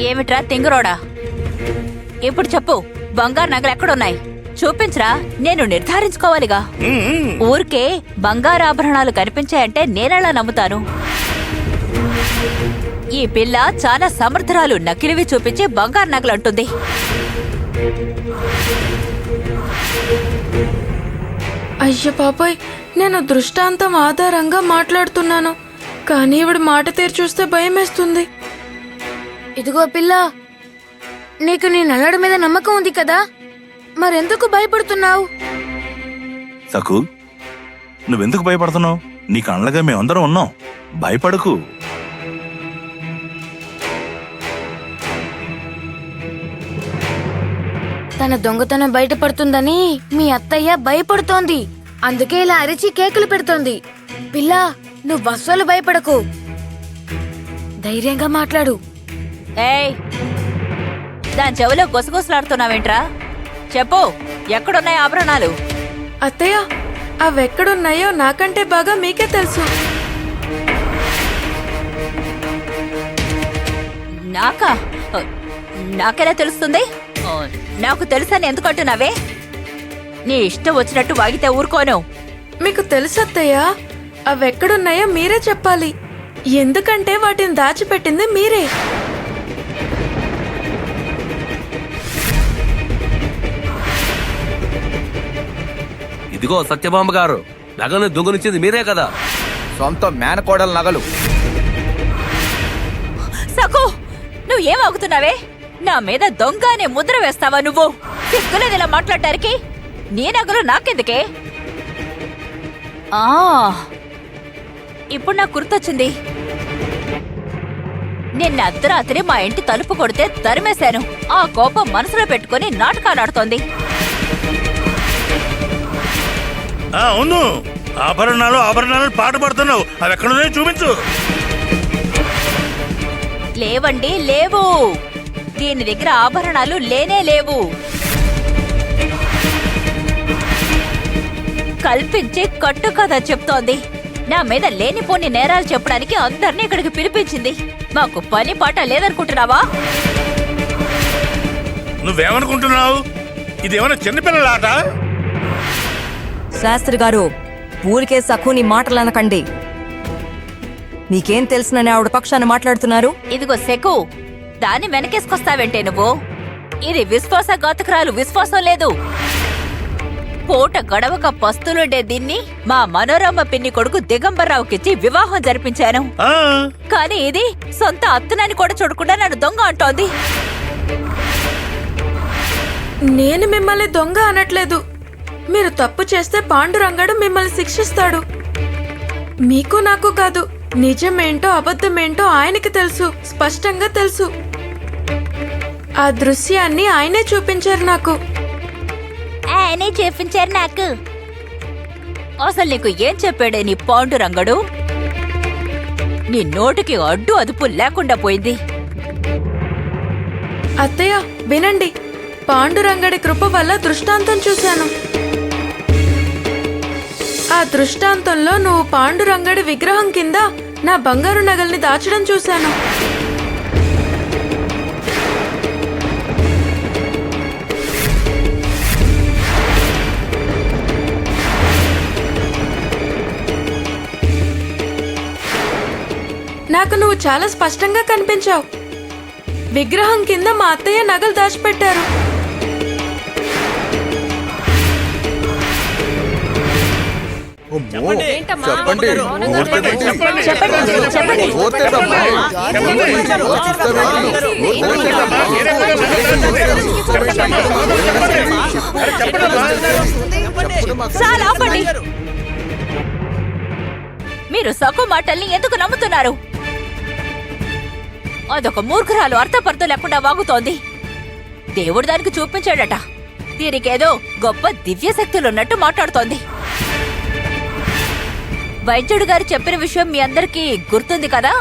ఏమిట్రా తింగరోడా? ఇప్పుడు చెప్పు, బంగారు నగలు ఎక్కడున్నాయి? చూపించరా, నేను నిర్ధారించుకోవాలిగా. ఊరికే బంగారాభరణాలు కనిపించాయంటే నేనెలా నమ్ముతాను? ఈ పిల్ల చాలా సమర్థురాలు. నకిలివి చూపించి బంగారు నగలు అంటుంది. అయ్య బాబాయ్, నేను దృష్టాంతం ఆధారంగా మాట్లాడుతున్నాను, కానీ ఇవిడ మాట తీరు చూస్తే భయమేస్తుంది. ఇదిగో పిల్ల, నీకు నీ నల్లడి మీద నమ్మకం ఉంది కదా, మరెందుకు భయపడుతున్నావు? సకు, నువ్వెందుకు భయపడుతున్నావు? నీకు అండగా మేమందరం ఉన్నాం, భయపడకు. తన దొంగతనం బయటపడుతుందని మీ అత్తయ్య భయపడుతోంది, అందుకే ఇలా అరిచి కేకులు పెడుతోంది. పిల్ల, నువ్వు అస్సలు భయపడకు, ధైర్యంగా మాట్లాడు. ఏయ్, దాని చెవిలో గుసగుసలాడుతున్నావేంట్రా? చెప్పు, ఎక్కడున్నాయి ఆభరణాలు? అత్తయ్య, అవెక్కడున్నాయో నాకంటే బాగా మీకే తెలుసు. నాకా? నాకెలా తెలుస్తుంది? నాకు తెలుసని ఎందుకు అంటున్నావే? నీ ఇష్టం వచ్చినట్టు వాగితే ఊరుకోను. మీకు తెలుసు అత్తయ్య, అవెక్కడున్నాయో మీరే చెప్పాలి, ఎందుకంటే వాటిని దాచిపెట్టింది మీరే. ఇదిగో సత్యభామ గారు, నగను దొంగనిచ్చింది మీరే కదా? సొంత మేనకోడల నగలు. సకు, నువ్వు ఏం ఆగుతున్నావే? నా మీద దొంగ అనే ముద్ర వేస్తావా నువ్వు? సిగ్గులేదు ఇలా మాట్లాడటానికి. నీ నగలు నాకెందుకే? ఇప్పుడు నాకు గుర్తొచ్చింది. నిన్న అర్ధరాత్రి మా ఇంటి తలుపు కొడితే తరిమేశాను. ఆ కోపం మనసులో పెట్టుకుని నాటకాలాడుతోంది. అవును, ఆభరణాలు పాట పడుతున్నావు. అవి ఎక్కడున్నాయో చూపించు. లేవండి, లేవు. దీని దగ్గర ఆభరణాలు లేనే లేవు. కల్పించి కట్టు కథ చెప్తోంది. నా మీద లేనిపోని నేరాలు చెప్పడానికి అందరినీ ఇక్కడికి పిలిపించింది. మాకు పని పాట లేదనుకుంటున్నావా? నువ్వేమనుకుంటున్నావు? ఇదేమన్నా చిన్నపిల్లలాట? శాస్త్రి గారు, ఊరికే సఖుని మాటలనకండి. మీకేం తెలుసునని ఆవిడ పక్షాన మాట్లాడుతున్నారు. ఇదిగో సెకు, దాన్ని వెనకేసుకొస్తావేంటే నువ్వు? ఇది విశ్వాసఘాతకురాలు, విశ్వాసం లేదు. పూట గడవక పస్తులుండే దీన్ని మా మనోరమ పిన్ని కొడుకు దిగంబర్రావుకిచ్చి వివాహం జరిపించాను. కానీ ఇది సొంత అత్తనాన్ని కూడా చూడకుండా నన్ను దొంగ అంటోంది. నేను మిమ్మల్ని దొంగ అనట్లేదు. మీరు తప్పు చేస్తే పాండురంగడు మిమ్మల్ని శిక్షిస్తాడు. మీకు నాకు కాదు, నిజమేంటో అబద్ధమేంటో ఆయనకి తెలుసు, స్పష్టంగా తెలుసు. ఆ దృశ్యాన్ని ఆయనే చూపించారు నాకు. ఆయనే చూపించారు నాకు. అసలు నీకు ఏం చెప్పాడే నీ పాండురంగడు? నీ నోటికి అడ్డు అదుపు లేకుండా పోయింది. అత్తయ్య వినండి, పాండురంగడి కృప వల్ల దృష్టాంతం చూశాను. ఆ దృష్టాంతంలో నువ్వు పాండురంగడి విగ్రహం కింద నా బంగారు నగల్ని దాచడం చూశాను. నాకు నువ్వు చాలా స్పష్టంగా కనిపించావు. విగ్రహం కింద మా అత్తయ్య నగలు దాచిపెట్టారు. చాలా ఆపండి. మీరు సకు మాటల్ని ఎందుకు నమ్ముతున్నారు? అదొక మూర్ఖురాలు, అర్థపర్థం లేకుండా వాగుతోంది. దేవుడు దానికి చూపించాడట. దీనికేదో గొప్ప దివ్య శక్తులున్నట్టు మాట్లాడుతోంది. వైద్యుడు గారు చెప్పిన విషయం మీ అందరికీ గుర్తుంది కదా?